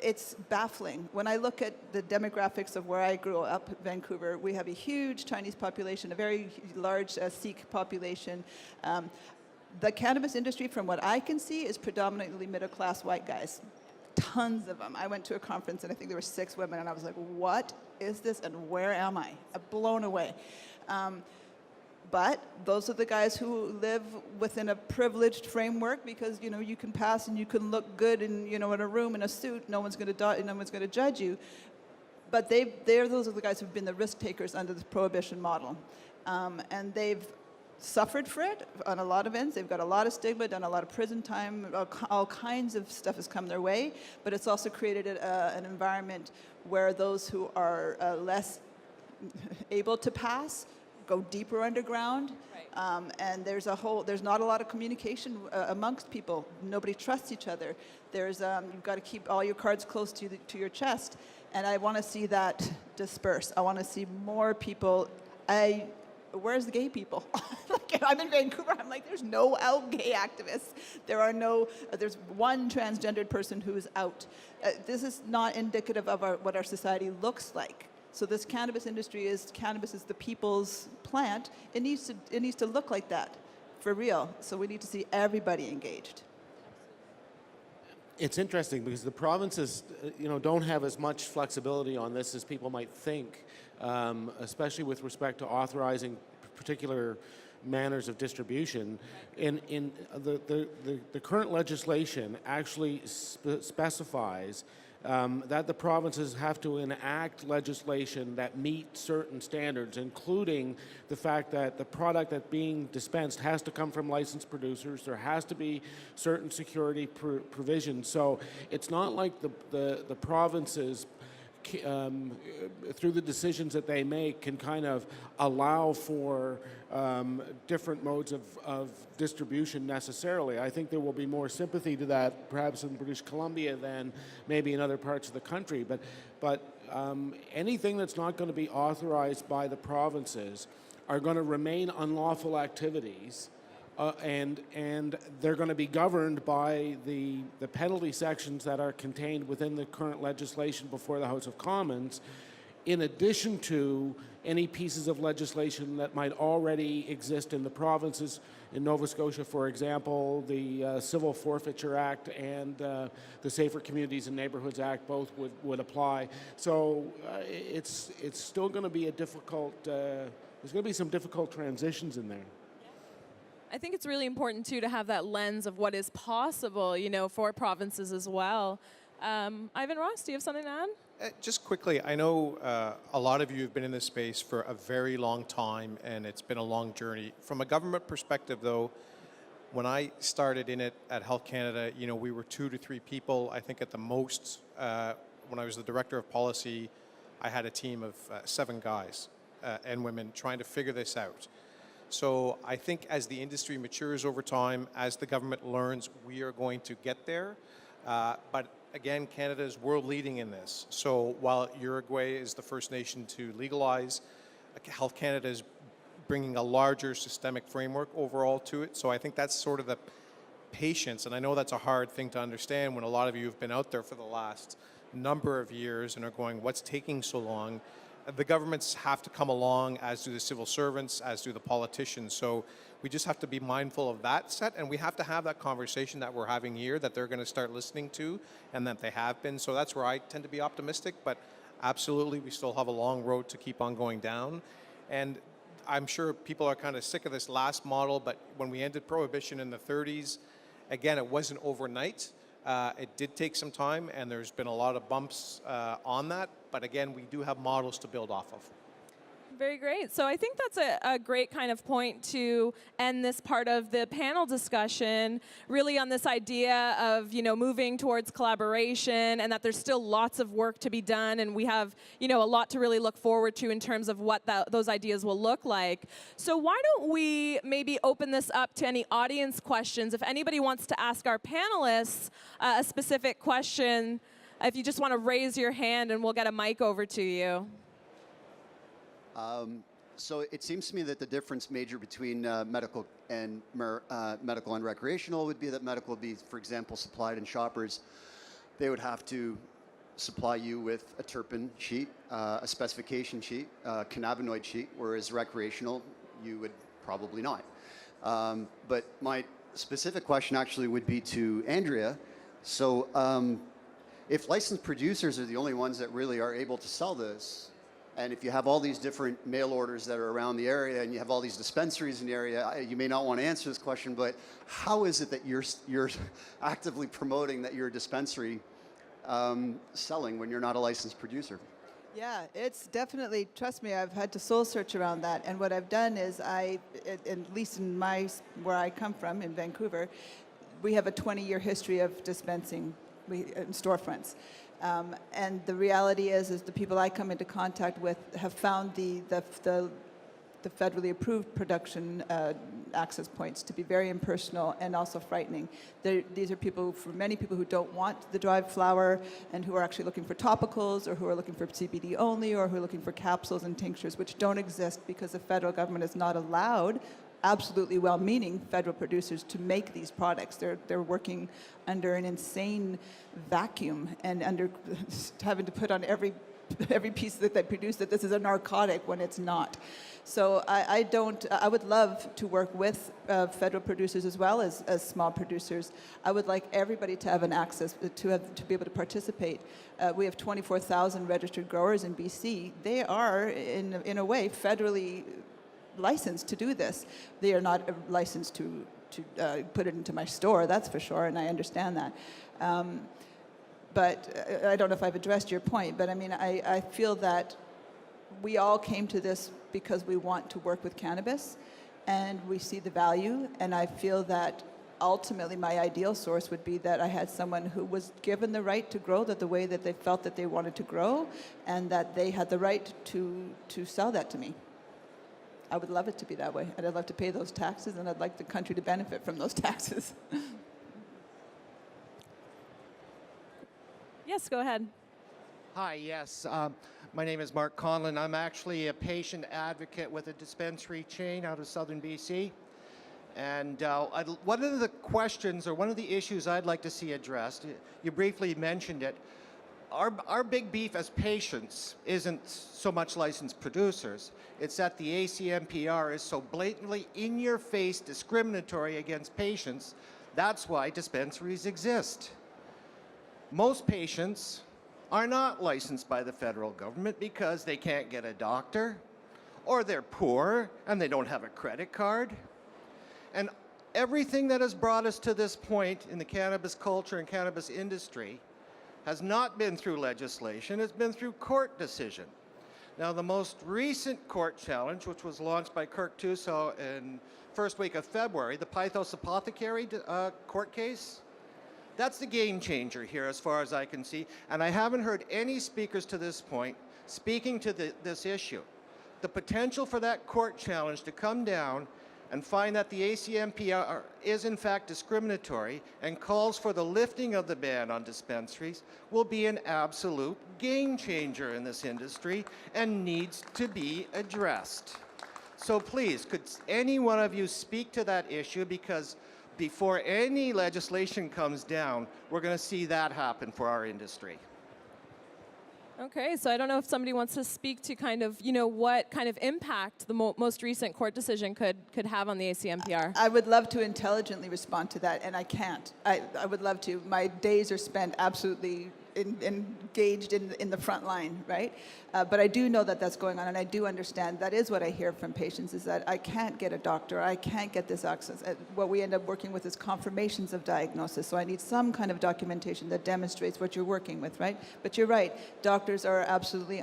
S3: it's baffling. When I look at the demographics of where I grew up, Vancouver, we have a huge Chinese population, a very large Sikh population. The cannabis industry, from what I can see, is predominantly middle-class white guys. Tons of them. I went to a conference and I think there were 6 women and I was like, what is this and where am I? I'm blown away. But those are the guys who live within a privileged framework because you can pass and you can look good in in a room in a suit. No one's going to judge you. But those are the guys who've been the risk takers under the prohibition model, and they've suffered for it on a lot of ends. They've got a lot of stigma, done a lot of prison time. All kinds of stuff has come their way. But it's also created an environment where those who are less able to pass go deeper underground, right. And there's not a lot of communication amongst people. Nobody trusts each other. You've got to keep all your cards close to your chest, and I want to see that disperse. I want to see more people. Where's the gay people? Like, I'm in Vancouver. I'm like, there's no out gay activists. There's one transgendered person who's out. This is not indicative of what our society looks like. So this cannabis is the people's plant. It needs to look like that, for real. So we need to see everybody engaged.
S4: It's interesting because the provinces, don't have as much flexibility on this as people might think, especially with respect to authorizing particular manners of distribution. In the current legislation actually specifies that the provinces have to enact legislation that meet certain standards, including the fact that the product that's being dispensed has to come from licensed producers. There has to be certain security provisions. So it's not like the provinces, through the decisions that they make, can kind of allow for different modes of distribution necessarily. I think there will be more sympathy to that perhaps in British Columbia than maybe in other parts of the country. But anything that's not going to be authorized by the provinces are going to remain unlawful activities. And they're going to be governed by the penalty sections that are contained within the current legislation before the House of Commons, in addition to any pieces of legislation that might already exist in the provinces. In Nova Scotia, for example, the Civil Forfeiture Act and the Safer Communities and Neighbourhoods Act both would apply. So it's still going to be a difficult, there's going to be some difficult transitions in there.
S2: I think it's really important, too, to have that lens of what is possible, for provinces as well. Ivan Ross, do you have something to add?
S6: Just quickly, I know a lot of you have been in this space for a very long time, and it's been a long journey. From a government perspective, though, when I started in it at Health Canada, we were 2 to 3 people. I think at the most, when I was the director of policy, I had a team of 7 guys and women trying to figure this out. So I think as the industry matures over time, as the government learns, we are going to get there. But again, Canada is world leading in this. So while Uruguay is the first nation to legalize, Health Canada is bringing a larger systemic framework overall to it. So I think that's sort of the patience, and I know that's a hard thing to understand when a lot of you have been out there for the last number of years and are going, what's taking so long? The governments have to come along, as do the civil servants, as do the politicians. So we just have to be mindful of that set, and we have to have that conversation that we're having here that they're going to start listening to, and that they have been. So that's where I tend to be optimistic, but absolutely, we still have a long road to keep on going down. And I'm sure people are kind of sick of this last model, but when we ended prohibition in the 30s, again, it wasn't overnight. It did take some time, and there's been a lot of bumps on that. But again, we do have models to build off of.
S2: Very great. So I think that's a great kind of point to end this part of the panel discussion, really on this idea of, moving towards collaboration, and that there's still lots of work to be done, and we have, a lot to really look forward to in terms of what those ideas will look like. So why don't we maybe open this up to any audience questions? If anybody wants to ask our panelists a specific question, if you just want to raise your hand and we'll get a mic over to you.
S7: So it seems to me that the difference major between medical and recreational would be that medical would be, for example, supplied in shoppers. They would have to supply you with a terpene sheet, a specification sheet, a cannabinoid sheet, whereas recreational, you would probably not. But my specific question actually would be to Andrea. So if licensed producers are the only ones that really are able to sell this, and if you have all these different mail orders that are around the area, and you have all these dispensaries in the area, you may not want to answer this question, but how is it that you're actively promoting that you're a dispensary selling when you're not a licensed producer?
S3: Yeah, it's definitely, trust me, I've had to soul search around that. And what I've done is at least in where I come from, in Vancouver, we have a 20-year history of dispensing in storefronts. And the reality is the people I come into contact with have found the federally approved production access points to be very impersonal and also frightening. These are for many people who don't want the dried flower and who are actually looking for topicals, or who are looking for CBD only, or who are looking for capsules and tinctures, which don't exist because the federal government has not allowed absolutely well-meaning federal producers to make these products. They're working under an insane vacuum and under having to put on every piece that they produce that this is a narcotic when it's not. So I would love to work with federal producers as well as small producers. I would like everybody to have an access, to be able to participate. We have 24,000 registered growers in BC. They are, in a way, federally licensed to do this. They are not licensed to put it into my store, that's for sure, and I understand that. But I don't know if I've addressed your point, but I mean, I feel that we all came to this because we want to work with cannabis, and we see the value, and I feel that ultimately my ideal source would be that I had someone who was given the right to grow that the way that they felt that they wanted to grow, and that they had the right to sell that to me. I would love it to be that way, and I'd love to pay those taxes, and I'd like the country to benefit from those taxes.
S2: Yes, go ahead.
S8: Hi, yes. My name is Mark Conlon. I'm actually a patient advocate with a dispensary chain out of southern BC. And one of the questions, or one of the issues I'd like to see addressed, you briefly mentioned it, our big beef as patients isn't so much licensed producers. It's that the ACMPR is so blatantly in-your-face discriminatory against patients. That's why dispensaries exist. Most patients are not licensed by the federal government because they can't get a doctor, or they're poor and they don't have a credit card. And everything that has brought us to this point in the cannabis culture and cannabis industry has not been through legislation, it's been through court decision. Now, the most recent court challenge, which was launched by Kirk Tuso in first week of February, the Pythos Apothecary court case, that's the game changer here as far as I can see. And I haven't heard any speakers to this point speaking to this issue. The potential for that court challenge to come down and find that the ACMPR is in fact discriminatory and calls for the lifting of the ban on dispensaries will be an absolute game changer in this industry and needs to be addressed. So please, could any one of you speak to that issue, because before any legislation comes down, we're going to see that happen for our industry.
S2: Okay, so I don't know if somebody wants to speak to kind of, you know, what kind of impact the most recent court decision could have on the ACMPR.
S3: I would love to intelligently respond to that, and I can't. I would love to. My days are spent absolutely engaged in the front line, right? But I do know that that's going on, and I do understand. That is what I hear from patients, is that I can't get a doctor, I can't get this access. What we end up working with is confirmations of diagnosis, so I need some kind of documentation that demonstrates what you're working with, right? But you're right, doctors are absolutely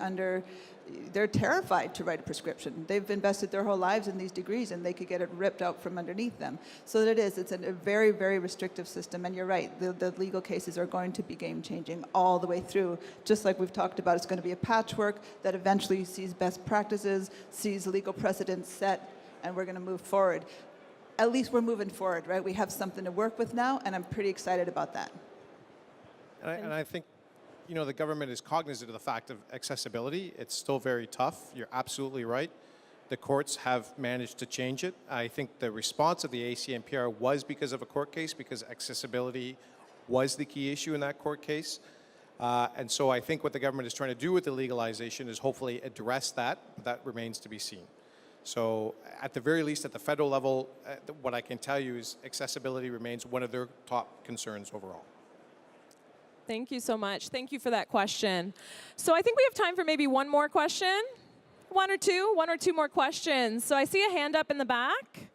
S3: they're terrified to write a prescription. They've invested their whole lives in these degrees, and they could get it ripped out from underneath them. So it's a very, very restrictive system, and you're right, the legal cases are going to be game-changing all the way through. Just like we've talked about, it's going to be a patchwork that eventually sees best practices, sees legal precedents set, and we're going to move forward. At least we're moving forward, right? We have something to work with now, and I'm pretty excited about that.
S6: And I think, you know, the government is cognizant of the fact of accessibility. It's still very tough. You're absolutely right. The courts have managed to change it. I think the response of the ACMPR was because of a court case, because accessibility was the key issue in that court case. And so I think what the government is trying to do with the legalization is hopefully address that, but that remains to be seen. So at the very least, at the federal level, what I can tell you is accessibility remains one of their top concerns overall.
S2: Thank you so much. Thank you for that question. So I think we have time for maybe one more question. One or two more questions. So I see a hand up in the back.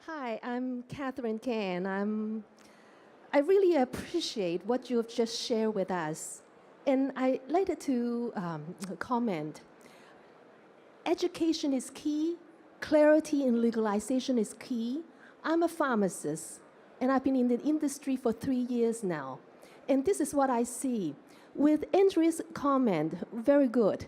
S9: Hi, I'm Catherine Gan. I really appreciate what you've just shared with us. And I'd like to comment. Education is key. Clarity in legalization is key. I'm a pharmacist, and I've been in the industry for 3 years now. And this is what I see. With Andrew's comment, very good.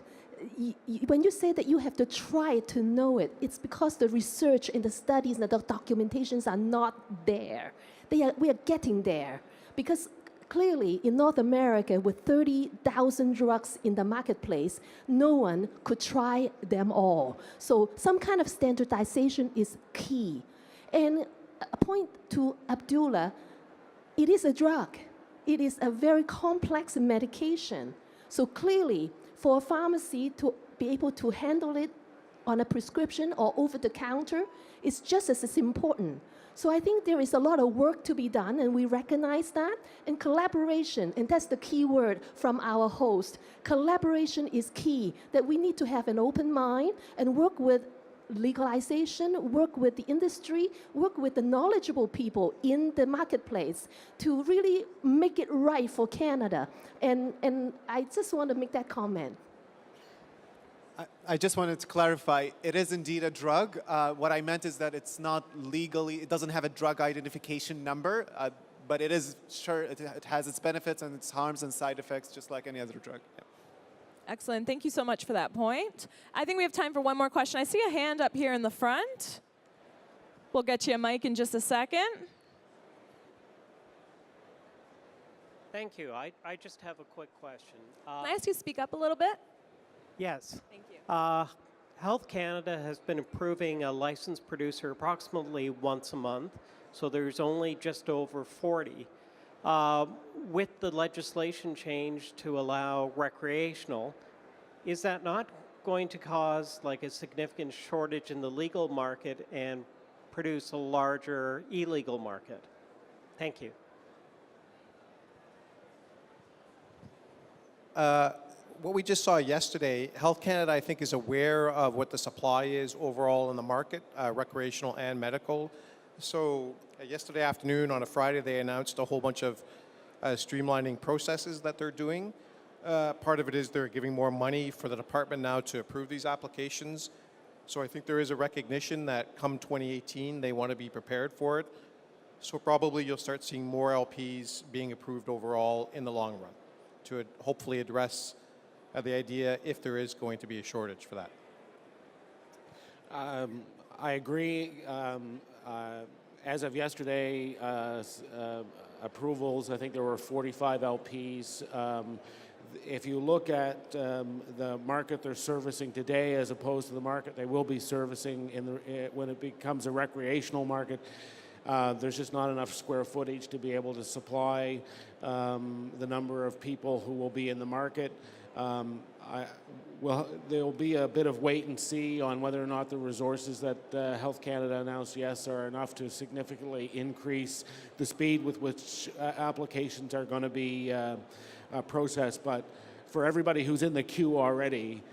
S9: When you say that you have to try to know it, it's because the research and the studies and the documentations are not there. We are getting there. Because clearly, in North America, with 30,000 drugs in the marketplace, no one could try them all. So some kind of standardization is key. And a point to Abdullah, it is a drug. It is a very complex medication. So clearly, for a pharmacy to be able to handle it on a prescription or over the counter is just as important. So I think there is a lot of work to be done, and we recognize that. And collaboration, and that's the key word from our host. Collaboration is key, that we need to have an open mind and work with legalization, work with the industry, work with the knowledgeable people in the marketplace to really make it right for Canada. And I just want to make that comment.
S5: I just wanted to clarify, it is indeed a drug. What I meant is that it's not legally, it doesn't have a drug identification number, but it is sure, it has its benefits and its harms and side effects just like any other drug. Yeah.
S2: Excellent. Thank you so much for that point. I think we have time for one more question. I see a hand up here in the front. We'll get you a mic in just a second.
S10: Thank you. I just have a quick question.
S2: Can I ask you to speak up a little bit?
S10: Yes.
S2: Thank you.
S10: Health Canada has been approving a licensed producer approximately once a month, so there's only just over 40. With the legislation change to allow recreational, is that not going to cause like a significant shortage in the legal market and produce a larger illegal market? Thank you.
S6: What we just saw yesterday, Health Canada, I think, is aware of what the supply is overall in the market, recreational and medical. So yesterday afternoon, on a Friday, they announced a whole bunch of streamlining processes that they're doing. Part of it is they're giving more money for the department now to approve these applications. So I think there is a recognition that come 2018, they want to be prepared for it. So probably you'll start seeing more LPs being approved overall in the long run to hopefully address the idea if there is going to be a shortage for that.
S11: I agree. As of yesterday, approvals, I think there were 45 LPs.
S4: if you look at the market they're servicing today as opposed to the market they will be servicing when it becomes a recreational market, there's just not enough square footage to be able to supply the number of people who will be in the market. There'll be a bit of wait and see on whether or not the resources that Health Canada announced are enough to significantly increase the speed with which applications are going to be processed. But for everybody who's in the queue already,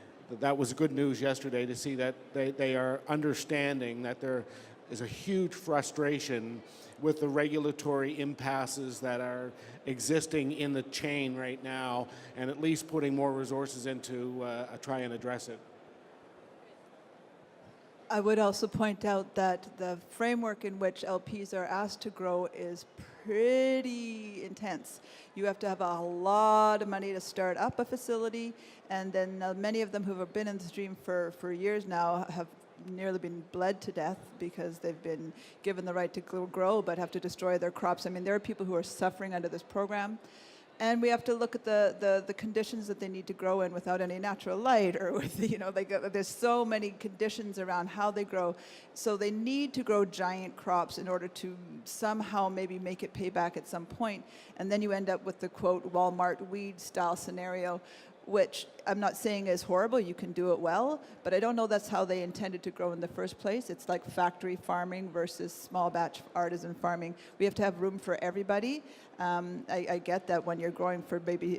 S4: that was good news yesterday to see that they are understanding that there is a huge frustration with the regulatory impasses that are existing in the chain right now, and at least putting more resources into try and address it.
S3: I would also point out that the framework in which LPs are asked to grow is pretty intense. You have to have a lot of money to start up a facility, and then many of them who have been in the stream for years now have nearly been bled to death because they've been given the right to grow but have to destroy their crops. I mean, there are people who are suffering under this program. And we have to look at the conditions that they need to grow in without any natural light, or with, there's so many conditions around how they grow. So they need to grow giant crops in order to somehow maybe make it pay back at some point. And then you end up with the, quote, Walmart weed style scenario, which I'm not saying is horrible, you can do it well, but I don't know that's how they intended to grow in the first place. It's like factory farming versus small batch artisan farming. We have to have room for everybody. I get that when you're growing for maybe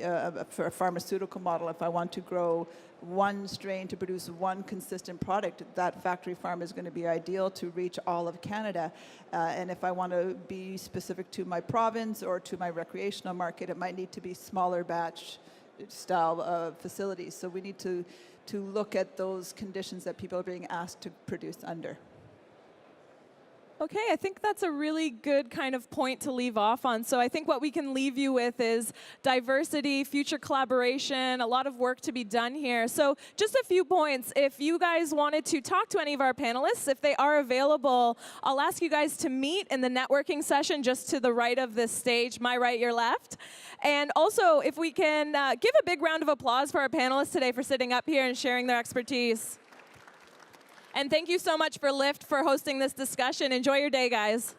S3: for a pharmaceutical model, if I want to grow one strain to produce one consistent product, that factory farm is going to be ideal to reach all of Canada. And if I want to be specific to my province or to my recreational market, it might need to be smaller batch style facilities. So we need to look at those conditions that people are being asked to produce under.
S2: Okay, I think that's a really good kind of point to leave off on. So I think what we can leave you with is diversity, future collaboration, a lot of work to be done here. So just a few points. If you guys wanted to talk to any of our panelists, if they are available, I'll ask you guys to meet in the networking session just to the right of this stage, my right, your left. And also, if we can give a big round of applause for our panelists today for sitting up here and sharing their expertise. And thank you so much for Lyft for hosting this discussion. Enjoy your day, guys.